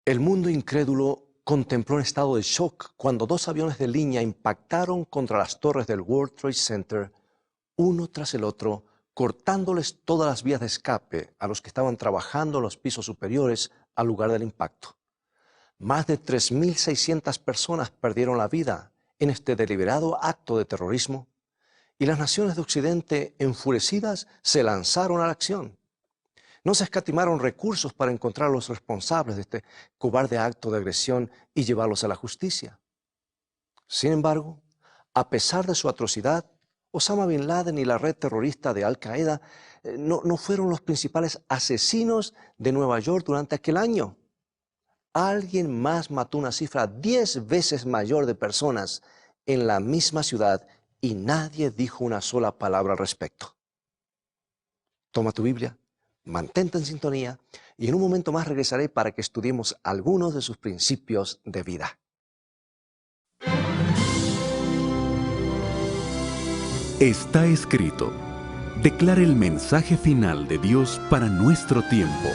El mundo incrédulo contempló en estado de shock cuando dos aviones de línea impactaron contra las torres del World Trade Center, uno tras el otro, cortándoles todas las vías de escape a los que estaban trabajando en los pisos superiores al lugar del impacto. Más de 3.600 personas perdieron la vida en este deliberado acto de terrorismo y las naciones de Occidente, enfurecidas, se lanzaron a la acción. No se escatimaron recursos para encontrar a los responsables de este cobarde acto de agresión y llevarlos a la justicia. Sin embargo, a pesar de su atrocidad, Osama Bin Laden y la red terrorista de Al-Qaeda no fueron los principales asesinos de Nueva York durante aquel año. Alguien más mató una cifra 10 veces mayor de personas en la misma ciudad y nadie dijo una sola palabra al respecto. Toma tu Biblia, mantente en sintonía y en un momento más regresaré para que estudiemos algunos de sus principios de vida. Está escrito. Declara el mensaje final de Dios para nuestro tiempo.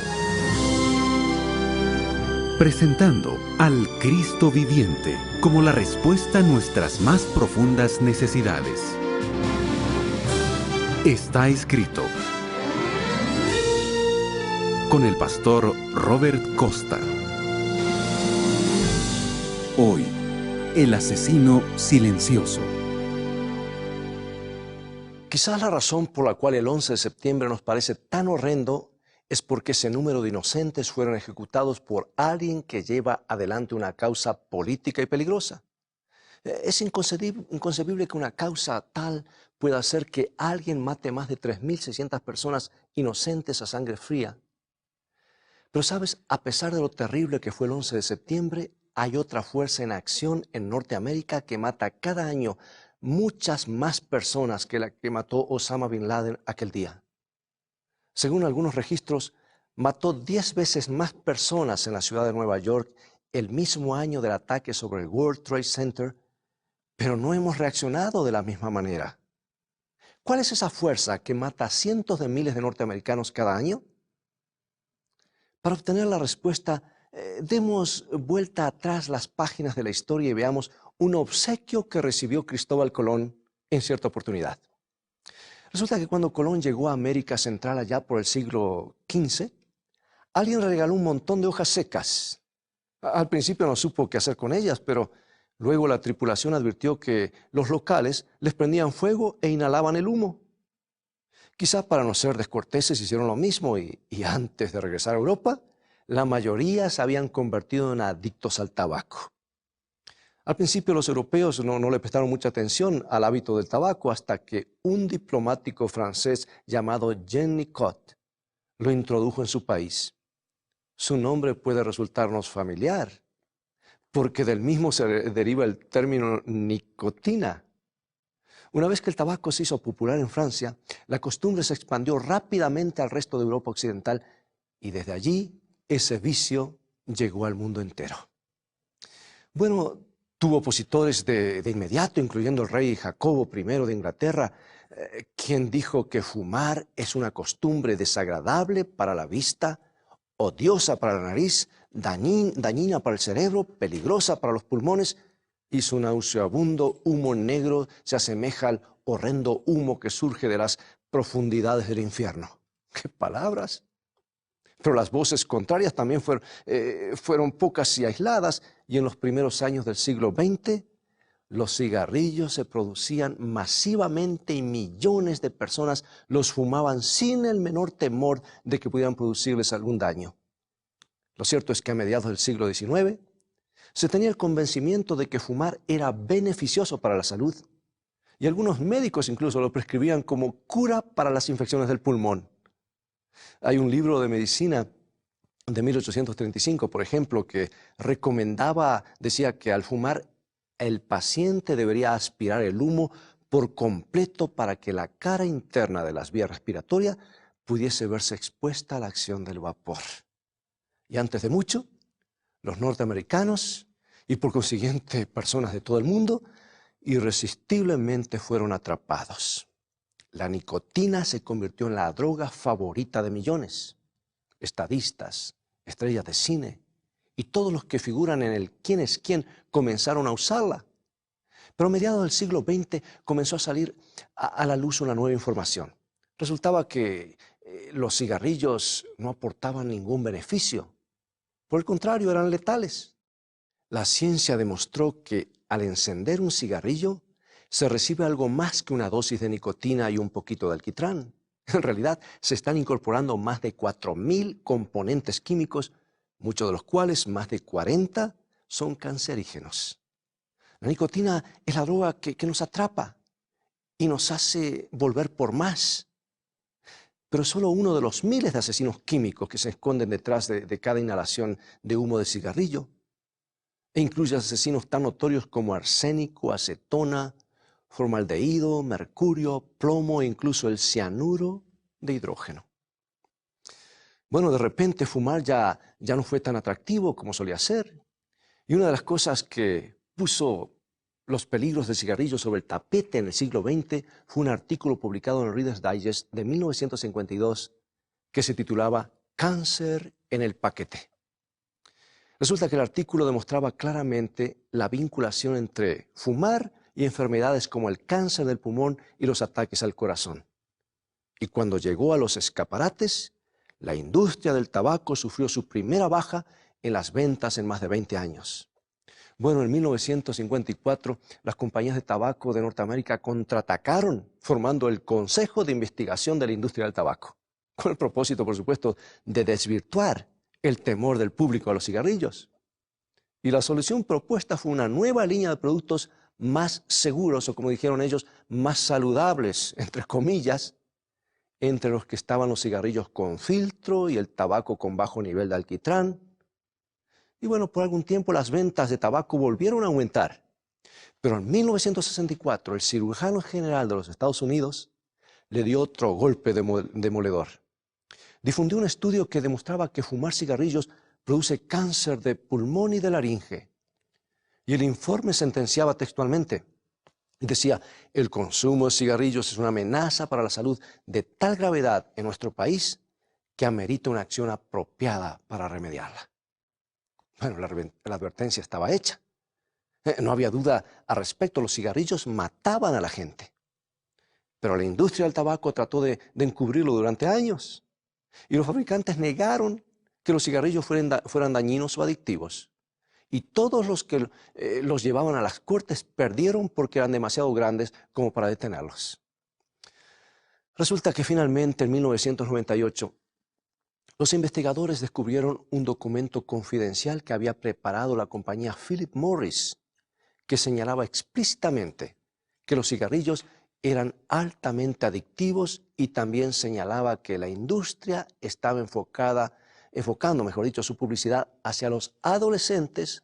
Presentando al Cristo viviente como la respuesta a nuestras más profundas necesidades. Está escrito. Con el pastor Robert Costa. Hoy, el asesino silencioso. Quizás la razón por la cual el 11 de septiembre nos parece tan horrendo es porque ese número de inocentes fueron ejecutados por alguien que lleva adelante una causa política y peligrosa. Es inconcebible que una causa tal pueda hacer que alguien mate más de 3.600 personas inocentes a sangre fría. Pero sabes, a pesar de lo terrible que fue el 11 de septiembre, hay otra fuerza en acción en Norteamérica que mata cada año muchas más personas que la que mató Osama Bin Laden aquel día. Según algunos registros, mató 10 veces más personas en la ciudad de Nueva York el mismo año del ataque sobre el World Trade Center, pero no hemos reaccionado de la misma manera. ¿Cuál es esa fuerza que mata a cientos de miles de norteamericanos cada año? Para obtener la respuesta, demos vuelta atrás las páginas de la historia y veamos un obsequio que recibió Cristóbal Colón en cierta oportunidad. Resulta que cuando Colón llegó a América Central allá por el siglo XV, alguien le regaló un montón de hojas secas. Al principio no supo qué hacer con ellas, pero luego la tripulación advirtió que los locales les prendían fuego e inhalaban el humo. Quizá para no ser descorteses hicieron lo mismo y antes de regresar a Europa, la mayoría se habían convertido en adictos al tabaco. Al principio los europeos no le prestaron mucha atención al hábito del tabaco hasta que un diplomático francés llamado Jean Nicot lo introdujo en su país. Su nombre puede resultarnos familiar, porque del mismo se deriva el término nicotina. Una vez que el tabaco se hizo popular en Francia, la costumbre se expandió rápidamente al resto de Europa occidental y desde allí ese vicio llegó al mundo entero. Bueno, tuvo opositores de inmediato, incluyendo el rey Jacobo I de Inglaterra, quien dijo que fumar es una costumbre desagradable para la vista, odiosa para la nariz, dañina para el cerebro, peligrosa para los pulmones, y su nauseabundo humo negro se asemeja al horrendo humo que surge de las profundidades del infierno. ¡Qué palabras! Pero las voces contrarias también fueron pocas y aisladas, y en los primeros años del siglo XX, los cigarrillos se producían masivamente y millones de personas los fumaban sin el menor temor de que pudieran producirles algún daño. Lo cierto es que a mediados del siglo XIX se tenía el convencimiento de que fumar era beneficioso para la salud, y algunos médicos incluso lo prescribían como cura para las infecciones del pulmón. Hay un libro de medicina de 1835, por ejemplo, que decía que al fumar el paciente debería aspirar el humo por completo para que la cara interna de las vías respiratorias pudiese verse expuesta a la acción del vapor. Y antes de mucho, los norteamericanos y por consiguiente personas de todo el mundo irresistiblemente fueron atrapados. La nicotina se convirtió en la droga favorita de millones. Estadistas, estrellas de cine y todos los que figuran en el quién es quién comenzaron a usarla. Pero a mediados del siglo XX comenzó a salir a la luz una nueva información. Resultaba que los cigarrillos no aportaban ningún beneficio. Por el contrario, eran letales. La ciencia demostró que al encender un cigarrillo se recibe algo más que una dosis de nicotina y un poquito de alquitrán. En realidad, se están incorporando más de 4.000 componentes químicos, muchos de los cuales, más de 40, son cancerígenos. La nicotina es la droga que nos atrapa y nos hace volver por más. Pero es solo uno de los miles de asesinos químicos que se esconden detrás de cada inhalación de humo de cigarrillo. E incluye asesinos tan notorios como arsénico, acetona, formaldehído, mercurio, plomo e incluso el cianuro de hidrógeno. Bueno, de repente fumar ya no fue tan atractivo como solía ser. Y una de las cosas que puso los peligros del cigarrillo sobre el tapete en el siglo XX fue un artículo publicado en el Reader's Digest de 1952 que se titulaba Cáncer en el paquete. Resulta que el artículo demostraba claramente la vinculación entre fumar y enfermedades como el cáncer del pulmón y los ataques al corazón. Y cuando llegó a los escaparates, la industria del tabaco sufrió su primera baja en las ventas en más de 20 años. Bueno, en 1954, las compañías de tabaco de Norteamérica contraatacaron formando el Consejo de Investigación de la Industria del Tabaco, con el propósito, por supuesto, de desvirtuar el temor del público a los cigarrillos. Y la solución propuesta fue una nueva línea de productos más seguros, o como dijeron ellos, más saludables, entre comillas, entre los que estaban los cigarrillos con filtro y el tabaco con bajo nivel de alquitrán. Y bueno, por algún tiempo las ventas de tabaco volvieron a aumentar. Pero en 1964, el cirujano general de los Estados Unidos le dio otro golpe demoledor. Difundió un estudio que demostraba que fumar cigarrillos produce cáncer de pulmón y de laringe. Y el informe sentenciaba textualmente. Decía, el consumo de cigarrillos es una amenaza para la salud de tal gravedad en nuestro país que amerita una acción apropiada para remediarla. Bueno, la advertencia estaba hecha. No había duda al respecto, los cigarrillos mataban a la gente. Pero la industria del tabaco trató de encubrirlo durante años. Y los fabricantes negaron que los cigarrillos fueran dañinos o adictivos. Y todos los que los llevaban a las cortes perdieron porque eran demasiado grandes como para detenerlos. Resulta que finalmente en 1998 los investigadores descubrieron un documento confidencial que había preparado la compañía Philip Morris, que señalaba explícitamente que los cigarrillos eran altamente adictivos y también señalaba que la industria estaba enfocando, mejor dicho, su publicidad hacia los adolescentes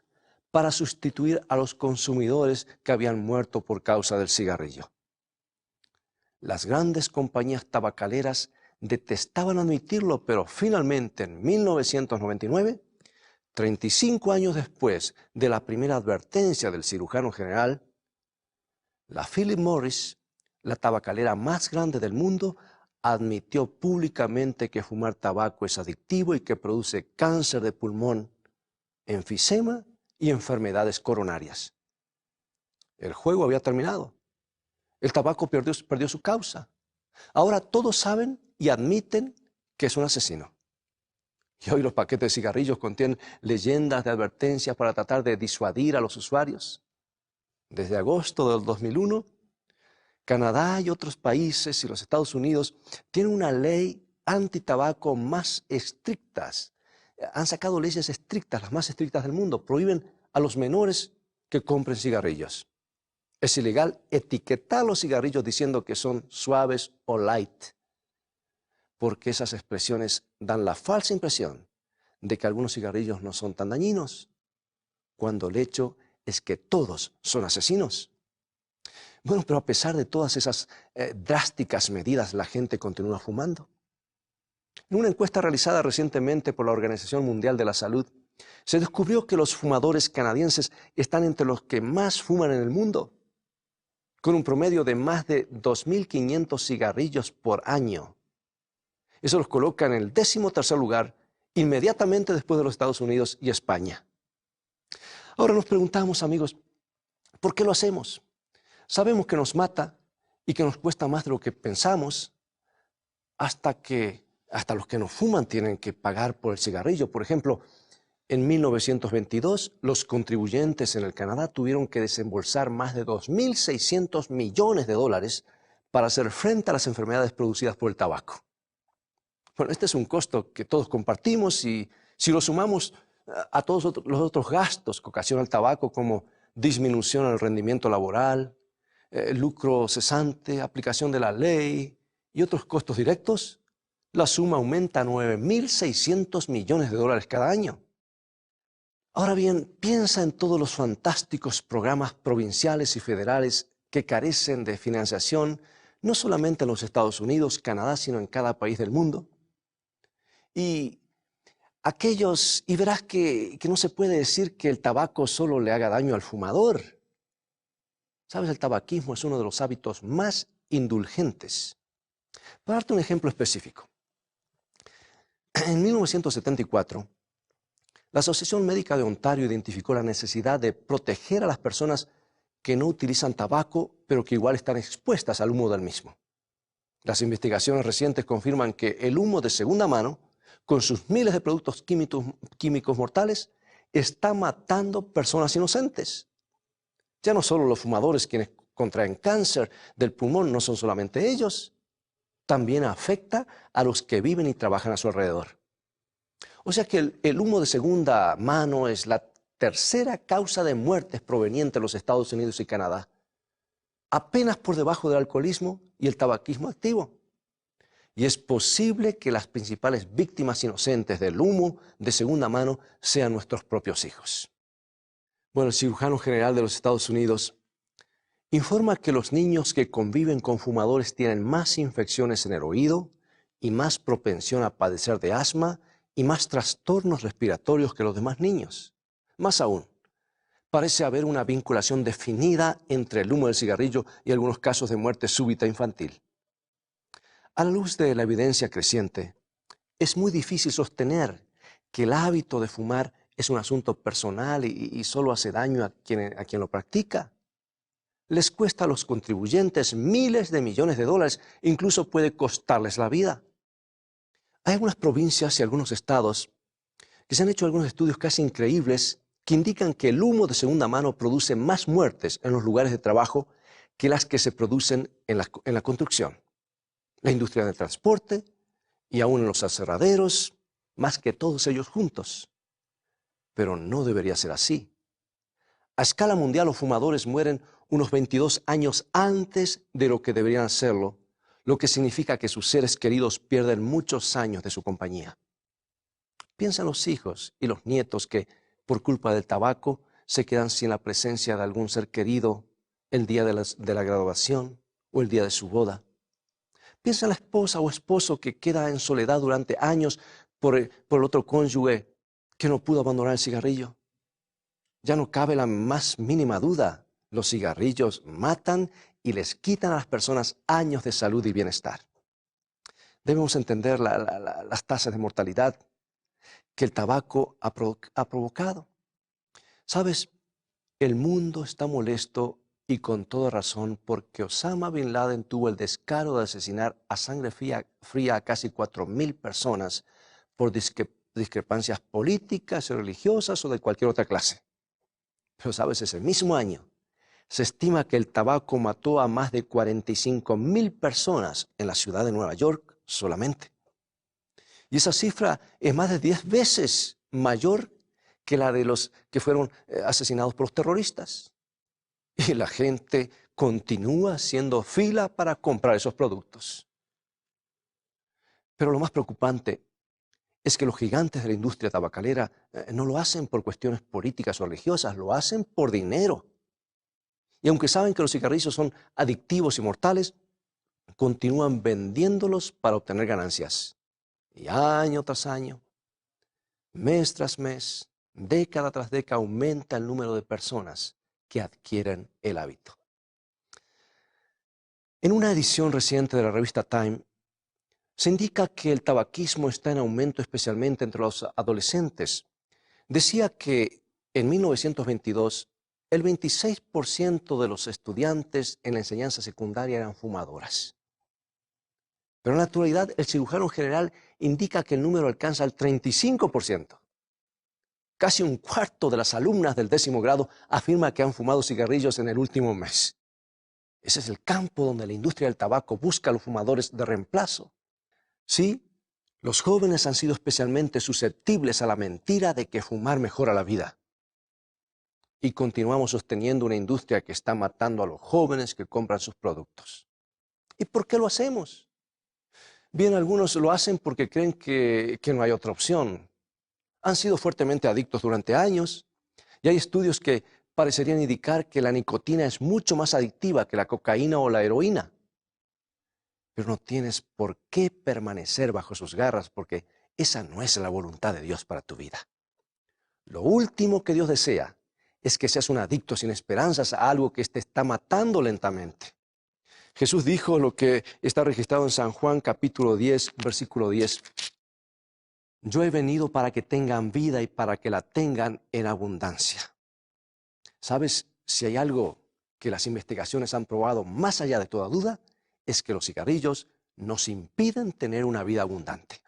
para sustituir a los consumidores que habían muerto por causa del cigarrillo. Las grandes compañías tabacaleras detestaban admitirlo, pero finalmente en 1999, 35 años después de la primera advertencia del cirujano general, la Philip Morris, la tabacalera más grande del mundo, admitió públicamente que fumar tabaco es adictivo y que produce cáncer de pulmón, enfisema y enfermedades coronarias. El juego había terminado. El tabaco perdió su causa. Ahora todos saben y admiten que es un asesino. Y hoy los paquetes de cigarrillos contienen leyendas de advertencias para tratar de disuadir a los usuarios. Desde agosto del 2001, Canadá y otros países y los Estados Unidos tienen una ley antitabaco más estrictas. Han sacado leyes estrictas, las más estrictas del mundo. Prohíben a los menores que compren cigarrillos. Es ilegal etiquetar los cigarrillos diciendo que son suaves o light, porque esas expresiones dan la falsa impresión de que algunos cigarrillos no son tan dañinos, cuando el hecho es que todos son asesinos. Bueno, pero a pesar de todas esas drásticas medidas, la gente continúa fumando. En una encuesta realizada recientemente por la Organización Mundial de la Salud, se descubrió que los fumadores canadienses están entre los que más fuman en el mundo, con un promedio de más de 2.500 cigarrillos por año. Eso los coloca en el 13º lugar, inmediatamente después de los Estados Unidos y España. Ahora nos preguntamos, amigos, ¿por qué lo hacemos? Sabemos que nos mata y que nos cuesta más de lo que pensamos, hasta los que nos fuman tienen que pagar por el cigarrillo. Por ejemplo, en 1922, los contribuyentes en el Canadá tuvieron que desembolsar más de 2.600 millones de dólares para hacer frente a las enfermedades producidas por el tabaco. Bueno, este es un costo que todos compartimos y si lo sumamos a todos los otros gastos que ocasiona el tabaco, como disminución en el rendimiento laboral, lucro cesante, aplicación de la ley y otros costos directos, la suma aumenta a 9.600 millones de dólares cada año. Ahora bien, piensa en todos los fantásticos programas provinciales y federales que carecen de financiación, no solamente en los Estados Unidos, Canadá, sino en cada país del mundo. Y verás que no se puede decir que el tabaco solo le haga daño al fumador. Sabes, el tabaquismo es uno de los hábitos más indulgentes. Para darte un ejemplo específico, en 1974, la Asociación Médica de Ontario identificó la necesidad de proteger a las personas que no utilizan tabaco, pero que igual están expuestas al humo del mismo. Las investigaciones recientes confirman que el humo de segunda mano, con sus miles de productos químicos mortales, está matando personas inocentes. Ya no solo los fumadores quienes contraen cáncer del pulmón, no son solamente ellos, también afecta a los que viven y trabajan a su alrededor. O sea que el humo de segunda mano es la tercera causa de muertes proveniente de los Estados Unidos y Canadá, apenas por debajo del alcoholismo y el tabaquismo activo. Y es posible que las principales víctimas inocentes del humo de segunda mano sean nuestros propios hijos. Bueno, el cirujano general de los Estados Unidos informa que los niños que conviven con fumadores tienen más infecciones en el oído y más propensión a padecer de asma y más trastornos respiratorios que los demás niños. Más aún, parece haber una vinculación definida entre el humo del cigarrillo y algunos casos de muerte súbita infantil. A la luz de la evidencia creciente, es muy difícil sostener que el hábito de fumar es un asunto personal y solo hace daño a quien lo practica. Les cuesta a los contribuyentes miles de millones de dólares, incluso puede costarles la vida. Hay algunas provincias y algunos estados que se han hecho algunos estudios casi increíbles que indican que el humo de segunda mano produce más muertes en los lugares de trabajo que las que se producen en la construcción, la industria del transporte y aún en los aserraderos, más que todos ellos juntos. Pero no debería ser así. A escala mundial, los fumadores mueren unos 22 años antes de lo que deberían hacerlo, lo que significa que sus seres queridos pierden muchos años de su compañía. Piensa en los hijos y los nietos que, por culpa del tabaco, se quedan sin la presencia de algún ser querido el día de la graduación o el día de su boda. Piensa en la esposa o esposo que queda en soledad durante años por el otro cónyuge que no pudo abandonar el cigarrillo. Ya no cabe la más mínima duda. Los cigarrillos matan y les quitan a las personas años de salud y bienestar. Debemos entender las tasas de mortalidad que el tabaco ha provocado. ¿Sabes? El mundo está molesto y con toda razón porque Osama Bin Laden tuvo el descaro de asesinar a sangre fría a casi 4.000 personas por discrepancias políticas, religiosas o de cualquier otra clase. Pero sabes, ese mismo año se estima que el tabaco mató a más de 45.000 personas en la ciudad de Nueva York solamente. Y esa cifra es más de 10 veces mayor que la de los que fueron asesinados por los terroristas. Y la gente continúa haciendo fila para comprar esos productos. Pero lo más preocupante es que los gigantes de la industria tabacalera no lo hacen por cuestiones políticas o religiosas, lo hacen por dinero. Y aunque saben que los cigarrillos son adictivos y mortales, continúan vendiéndolos para obtener ganancias. Y año tras año, mes tras mes, década tras década, aumenta el número de personas que adquieren el hábito. En una edición reciente de la revista Time, se indica que el tabaquismo está en aumento especialmente entre los adolescentes. Decía que En 1922, el 26% de los estudiantes en la enseñanza secundaria eran fumadoras. Pero en la actualidad, el cirujano general indica que el número alcanza el 35%. Casi un cuarto de las alumnas del 10º grado afirma que han fumado cigarrillos en el último mes. Ese es el campo donde la industria del tabaco busca a los fumadores de reemplazo. Sí, los jóvenes han sido especialmente susceptibles a la mentira de que fumar mejora la vida. Y continuamos sosteniendo una industria que está matando a los jóvenes que compran sus productos. ¿Y por qué lo hacemos? Bien, algunos lo hacen porque creen que no hay otra opción. Han sido fuertemente adictos durante años y hay estudios que parecerían indicar que la nicotina es mucho más adictiva que la cocaína o la heroína. Pero no tienes por qué permanecer bajo sus garras porque esa no es la voluntad de Dios para tu vida. Lo último que Dios desea es que seas un adicto sin esperanzas a algo que te está matando lentamente. Jesús dijo lo que está registrado en San Juan capítulo 10, versículo 10. Yo he venido para que tengan vida y para que la tengan en abundancia. ¿Sabes? Si hay algo que las investigaciones han probado más allá de toda duda, es que los cigarrillos nos impiden tener una vida abundante.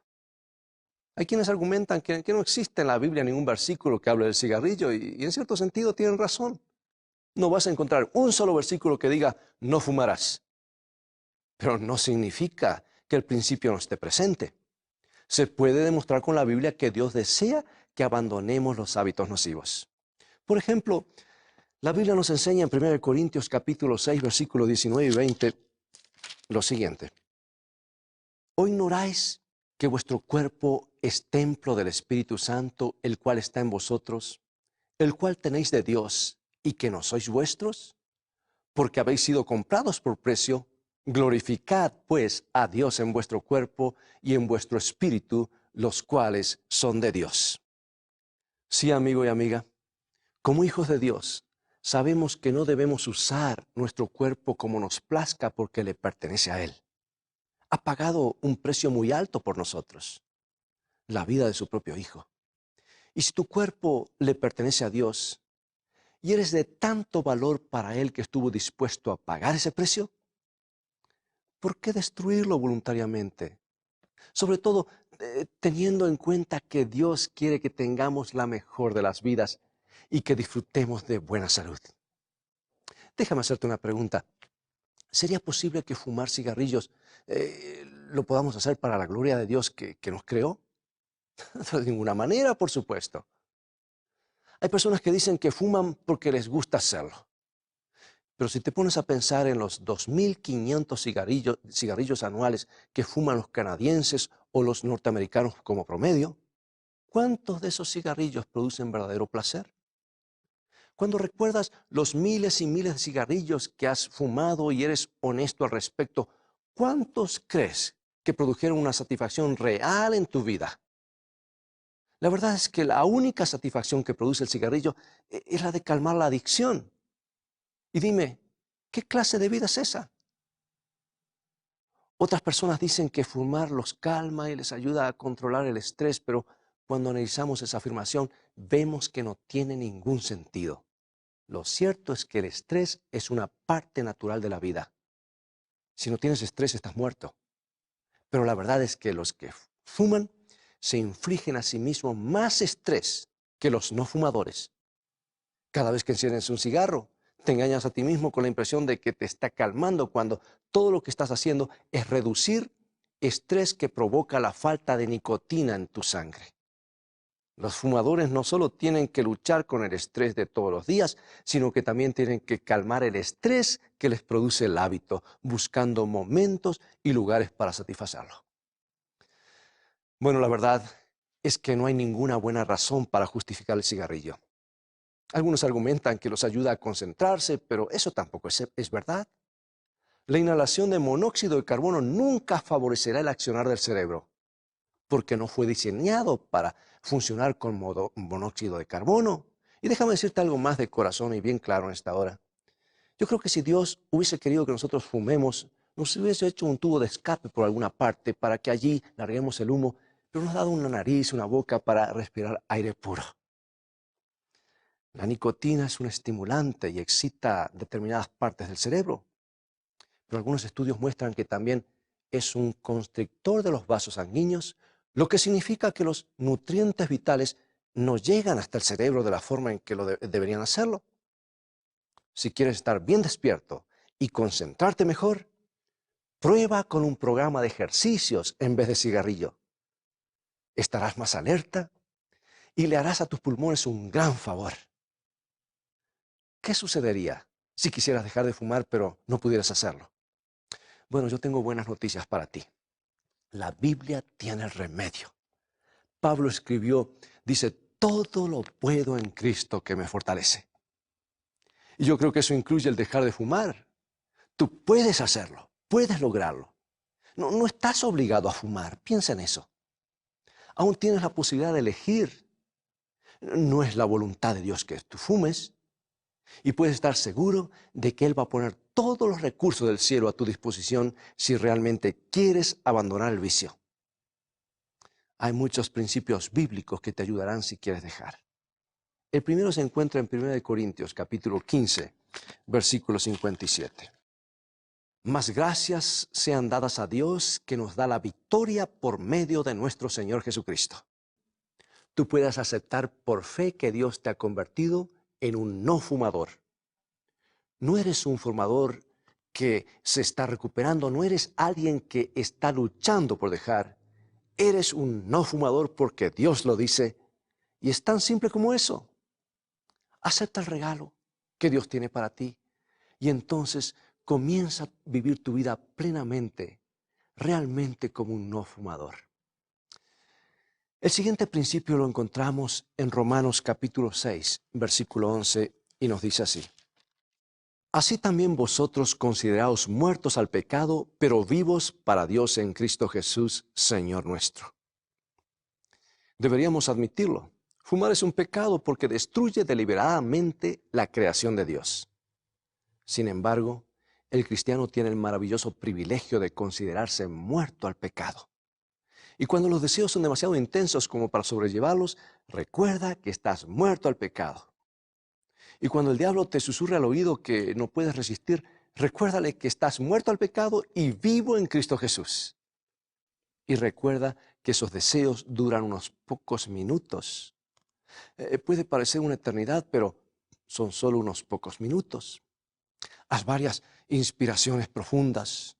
Hay quienes argumentan que no existe en la Biblia ningún versículo que hable del cigarrillo y en cierto sentido tienen razón. No vas a encontrar un solo versículo que diga no fumarás. Pero no significa que el principio no esté presente. Se puede demostrar con la Biblia que Dios desea que abandonemos los hábitos nocivos. Por ejemplo, la Biblia nos enseña en 1 Corintios capítulo 6, versículos 19 y 20, lo siguiente. ¿O ignoráis que vuestro cuerpo es templo del Espíritu Santo, el cual está en vosotros, el cual tenéis de Dios, y que no sois vuestros? Porque habéis sido comprados por precio. Glorificad, pues, a Dios en vuestro cuerpo y en vuestro espíritu, los cuales son de Dios. Sí, amigo y amiga, como hijos de Dios, sabemos que no debemos usar nuestro cuerpo como nos plazca porque le pertenece a Él. Ha pagado un precio muy alto por nosotros, la vida de su propio Hijo. Y si tu cuerpo le pertenece a Dios y eres de tanto valor para Él que estuvo dispuesto a pagar ese precio, ¿por qué destruirlo voluntariamente? Sobre todo, teniendo en cuenta que Dios quiere que tengamos la mejor de las vidas y que disfrutemos de buena salud. Déjame hacerte una pregunta. ¿Sería posible que fumar cigarrillos lo podamos hacer para la gloria de Dios que nos creó? De ninguna manera, por supuesto. Hay personas que dicen que fuman porque les gusta hacerlo. Pero si te pones a pensar en los 2.500 cigarrillos anuales que fuman los canadienses o los norteamericanos como promedio, ¿cuántos de esos cigarrillos producen verdadero placer? Cuando recuerdas los miles y miles de cigarrillos que has fumado y eres honesto al respecto, ¿cuántos crees que produjeron una satisfacción real en tu vida? La verdad es que la única satisfacción que produce el cigarrillo es la de calmar la adicción. Y dime, ¿qué clase de vida es esa? Otras personas dicen que fumar los calma y les ayuda a controlar el estrés, pero cuando analizamos esa afirmación, vemos que no tiene ningún sentido. Lo cierto es que el estrés es una parte natural de la vida. Si no tienes estrés, estás muerto. Pero la verdad es que los que fuman se infligen a sí mismos más estrés que los no fumadores. Cada vez que enciendes un cigarro, te engañas a ti mismo con la impresión de que te está calmando cuando todo lo que estás haciendo es reducir estrés que provoca la falta de nicotina en tu sangre. Los fumadores no solo tienen que luchar con el estrés de todos los días, sino que también tienen que calmar el estrés que les produce el hábito, buscando momentos y lugares para satisfacerlo. Bueno, la verdad es que no hay ninguna buena razón para justificar el cigarrillo. Algunos argumentan que los ayuda a concentrarse, pero eso tampoco es verdad. La inhalación de monóxido de carbono nunca favorecerá el accionar del cerebro, porque no fue diseñado para funcionar con monóxido de carbono. Y déjame decirte algo más de corazón y bien claro en esta hora. Yo creo que si Dios hubiese querido que nosotros fumemos, nos hubiese hecho un tubo de escape por alguna parte para que allí larguemos el humo, pero nos ha dado una nariz, una boca para respirar aire puro. La nicotina es un estimulante y excita determinadas partes del cerebro, pero algunos estudios muestran que también es un constrictor de los vasos sanguíneos, lo que significa que los nutrientes vitales no llegan hasta el cerebro de la forma en que deberían hacerlo. Si quieres estar bien despierto y concentrarte mejor, prueba con un programa de ejercicios en vez de cigarrillo. Estarás más alerta y le harás a tus pulmones un gran favor. ¿Qué sucedería si quisieras dejar de fumar pero no pudieras hacerlo? Bueno, yo tengo buenas noticias para ti. La Biblia tiene el remedio. Pablo escribió, dice, todo lo puedo en Cristo que me fortalece. Y yo creo que eso incluye el dejar de fumar. Tú puedes hacerlo, puedes lograrlo. No estás obligado a fumar, piensa en eso. Aún tienes la posibilidad de elegir. No es la voluntad de Dios que tú fumes. Y puedes estar seguro de que Él va a poner todos los recursos del cielo a tu disposición si realmente quieres abandonar el vicio. Hay muchos principios bíblicos que te ayudarán si quieres dejar. El primero se encuentra en 1 Corintios, capítulo 15, versículo 57. Mas gracias sean dadas a Dios que nos da la victoria por medio de nuestro Señor Jesucristo. Tú puedes aceptar por fe que Dios te ha convertido en un no fumador. No eres un fumador que se está recuperando, no eres alguien que está luchando por dejar. Eres un no fumador porque Dios lo dice y es tan simple como eso. Acepta el regalo que Dios tiene para ti y entonces comienza a vivir tu vida plenamente, realmente como un no fumador. El siguiente principio lo encontramos en Romanos capítulo 6, versículo 11 y nos dice así. Así también vosotros consideraos muertos al pecado, pero vivos para Dios en Cristo Jesús, Señor nuestro. Deberíamos admitirlo. Fumar es un pecado porque destruye deliberadamente la creación de Dios. Sin embargo, el cristiano tiene el maravilloso privilegio de considerarse muerto al pecado. Y cuando los deseos son demasiado intensos como para sobrellevarlos, recuerda que estás muerto al pecado. Y cuando el diablo te susurra al oído que no puedes resistir, recuérdale que estás muerto al pecado y vivo en Cristo Jesús. Y recuerda que esos deseos duran unos pocos minutos. Puede parecer una eternidad, pero son solo unos pocos minutos. Haz varias inspiraciones profundas.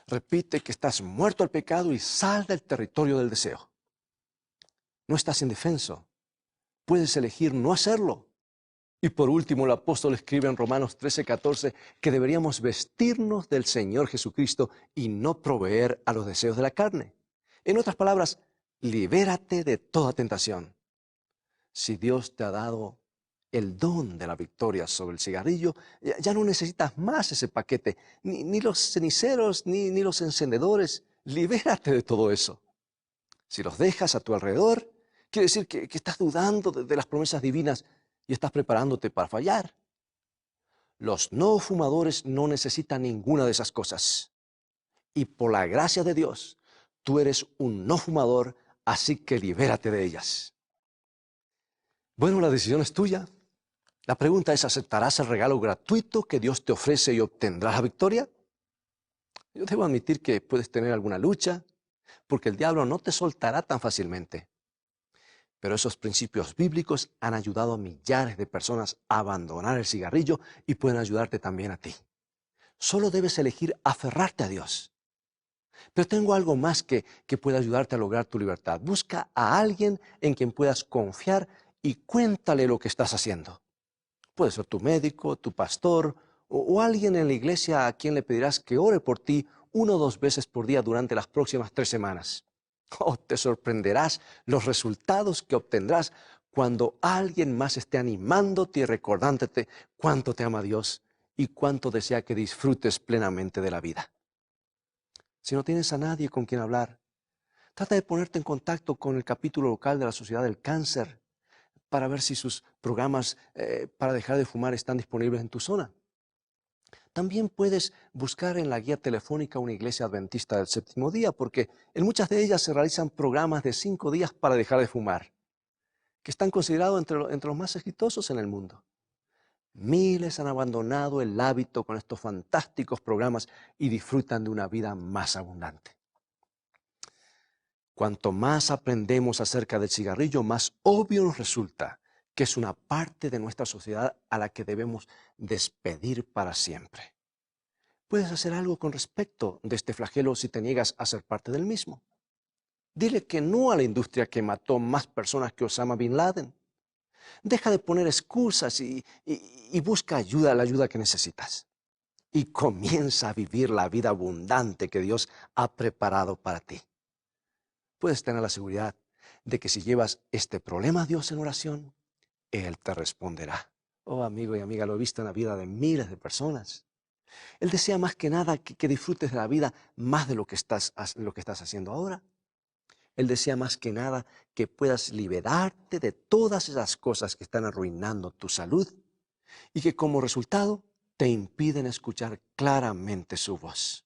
Repite que estás muerto al pecado y sal del territorio del deseo. No estás indefenso. Puedes elegir no hacerlo. Y por último, el apóstol escribe en Romanos 13:14 que deberíamos vestirnos del Señor Jesucristo y no proveer a los deseos de la carne. En otras palabras, libérate de toda tentación. Si Dios te ha dado el don de la victoria sobre el cigarrillo, ya no necesitas más ese paquete, ni los ceniceros, ni los encendedores. Libérate de todo eso. Si los dejas a tu alrededor, quiere decir que estás dudando de las promesas divinas y estás preparándote para fallar. Los no fumadores no necesitan ninguna de esas cosas. Y por la gracia de Dios, tú eres un no fumador, así que libérate de ellas. Bueno, la decisión es tuya. La pregunta es, ¿aceptarás el regalo gratuito que Dios te ofrece y obtendrás la victoria? Yo debo admitir que puedes tener alguna lucha, porque el diablo no te soltará tan fácilmente. Pero esos principios bíblicos han ayudado a millares de personas a abandonar el cigarrillo y pueden ayudarte también a ti. Solo debes elegir aferrarte a Dios. Pero tengo algo más que puede ayudarte a lograr tu libertad. Busca a alguien en quien puedas confiar y cuéntale lo que estás haciendo. Puede ser tu médico, tu pastor o alguien en la iglesia a quien le pedirás que ore por ti 1 o 2 veces por día durante las próximas 3 semanas. Oh, te sorprenderás los resultados que obtendrás cuando alguien más esté animándote y recordándote cuánto te ama Dios y cuánto desea que disfrutes plenamente de la vida. Si no tienes a nadie con quien hablar, trata de ponerte en contacto con el capítulo local de la Sociedad del Cáncer para ver si sus programas para dejar de fumar están disponibles en tu zona. También puedes buscar en la guía telefónica una iglesia adventista del séptimo día, porque en muchas de ellas se realizan programas de 5 días para dejar de fumar. que están considerados entre los más exitosos en el mundo. Miles han abandonado el hábito con estos fantásticos programas y disfrutan de una vida más abundante. Cuanto más aprendemos acerca del cigarrillo, más obvio nos resulta que es una parte de nuestra sociedad a la que debemos despedir para siempre. Puedes hacer algo con respecto de este flagelo si te niegas a ser parte del mismo. Dile que no a la industria que mató más personas que Osama Bin Laden. Deja de poner excusas y busca ayuda, la ayuda que necesitas. Y comienza a vivir la vida abundante que Dios ha preparado para ti. Puedes tener la seguridad de que si llevas este problema a Dios en oración, Él te responderá. Oh, amigo y amiga, lo he visto en la vida de miles de personas. Él desea más que nada que disfrutes de la vida más de lo que estás haciendo ahora. Él desea más que nada que puedas liberarte de todas esas cosas que están arruinando tu salud y que como resultado te impiden escuchar claramente su voz.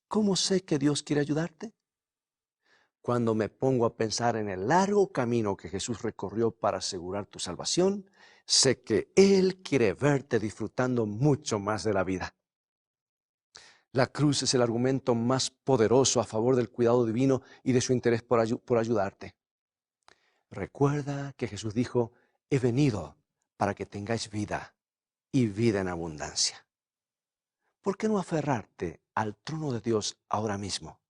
¿Cómo sé que Dios quiere ayudarte? Cuando me pongo a pensar en el largo camino que Jesús recorrió para asegurar tu salvación, sé que Él quiere verte disfrutando mucho más de la vida. La cruz es el argumento más poderoso a favor del cuidado divino y de su interés por ayudarte. Recuerda que Jesús dijo, he venido para que tengáis vida y vida en abundancia. ¿Por qué no aferrarte al trono de Dios ahora mismo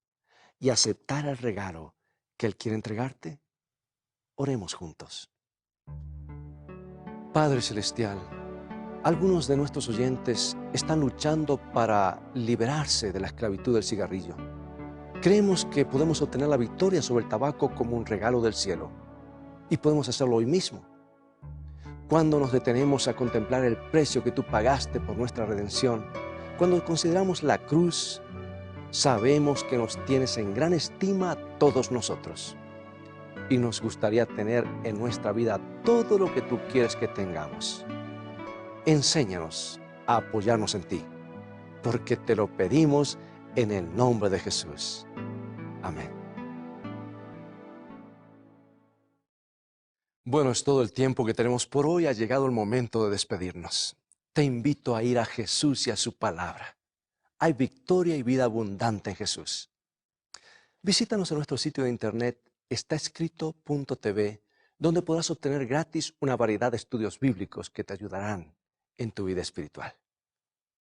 y aceptar el regalo que Él quiere entregarte? Oremos juntos. Padre Celestial, algunos de nuestros oyentes están luchando para liberarse de la esclavitud del cigarrillo. Creemos que podemos obtener la victoria sobre el tabaco como un regalo del cielo y podemos hacerlo hoy mismo. Cuando nos detenemos a contemplar el precio que tú pagaste por nuestra redención, cuando consideramos la cruz, sabemos que nos tienes en gran estima a todos nosotros y nos gustaría tener en nuestra vida todo lo que tú quieres que tengamos. Enséñanos a apoyarnos en ti, porque te lo pedimos en el nombre de Jesús. Amén. Bueno, es todo el tiempo que tenemos por hoy. Ha llegado el momento de despedirnos. Te invito a ir a Jesús y a su palabra. Hay victoria y vida abundante en Jesús. Visítanos en nuestro sitio de internet estaescrito.tv, donde podrás obtener gratis una variedad de estudios bíblicos que te ayudarán en tu vida espiritual.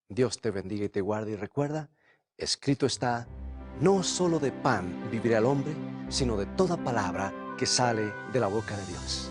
Dios te bendiga y te guarde, y recuerda, escrito está, no solo de pan vivirá el hombre, sino de toda palabra que sale de la boca de Dios.